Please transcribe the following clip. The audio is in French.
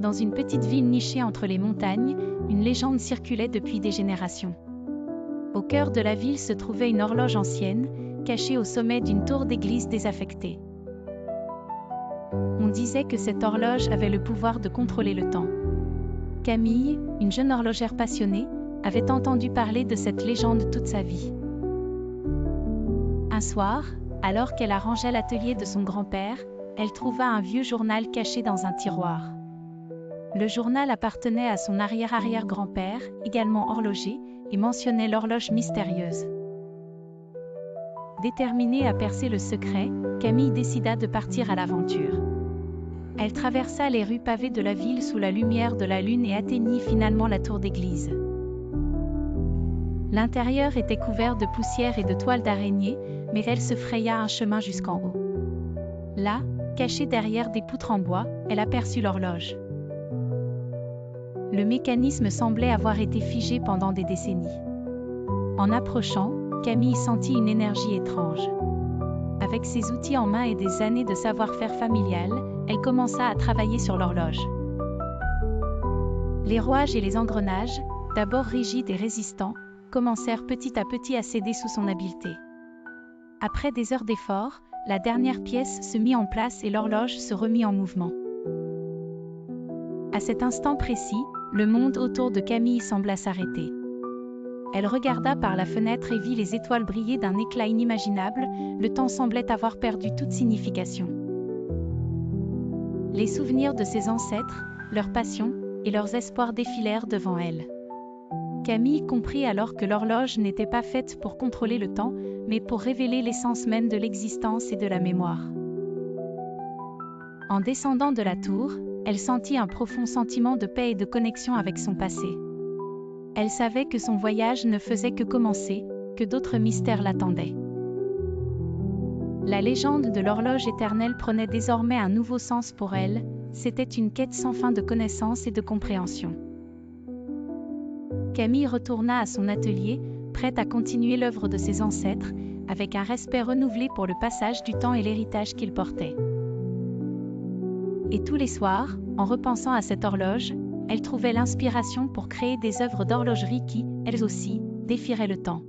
dans une petite ville nichée entre les montagnes, une légende circulait depuis des générations. Au cœur de la ville se trouvait une horloge ancienne, cachée au sommet d'une tour d'église désaffectée. On disait que cette horloge avait le pouvoir de contrôler le temps. Camille, une jeune horlogère passionnée, avait entendu parler de cette légende toute sa vie. Un soir, alors qu'elle arrangeait l'atelier de son grand-père, elle trouva un vieux journal caché dans un tiroir. Le journal appartenait à son arrière-arrière-grand-père, également horloger, et mentionnait l'horloge mystérieuse. Déterminée à percer le secret, Camille décida de partir à l'aventure. Elle traversa les rues pavées de la ville sous la lumière de la lune et atteignit finalement la tour d'église. L'intérieur était couvert de poussière et de toiles d'araignée, mais elle se fraya un chemin jusqu'en haut. Là, cachée derrière des poutres en bois, elle aperçut l'horloge. Le mécanisme semblait avoir été figé pendant des décennies. En approchant, Camille sentit une énergie étrange. Avec ses outils en main et des années de savoir-faire familial, elle commença à travailler sur l'horloge. Les rouages et les engrenages, d'abord rigides et résistants, commencèrent petit à petit à céder sous son habileté. Après des heures d'effort, la dernière pièce se mit en place et l'horloge se remit en mouvement. À cet instant précis, le monde autour de Camille sembla s'arrêter. Elle regarda par la fenêtre et vit les étoiles briller d'un éclat inimaginable, le temps semblait avoir perdu toute signification. Les souvenirs de ses ancêtres, leurs passions et leurs espoirs défilèrent devant elle. Camille comprit alors que l'horloge n'était pas faite pour contrôler le temps, mais pour révéler l'essence même de l'existence et de la mémoire. En descendant de la tour, elle sentit un profond sentiment de paix et de connexion avec son passé. Elle savait que son voyage ne faisait que commencer, que d'autres mystères l'attendaient. La légende de l'horloge éternelle prenait désormais un nouveau sens pour elle, c'était une quête sans fin de connaissance et de compréhension. Camille retourna à son atelier, prête à continuer l'œuvre de ses ancêtres, avec un respect renouvelé pour le passage du temps et l'héritage qu'ils portaient. Et tous les soirs, en repensant à cette horloge, elle trouvait l'inspiration pour créer des œuvres d'horlogerie qui, elles aussi, défieraient le temps.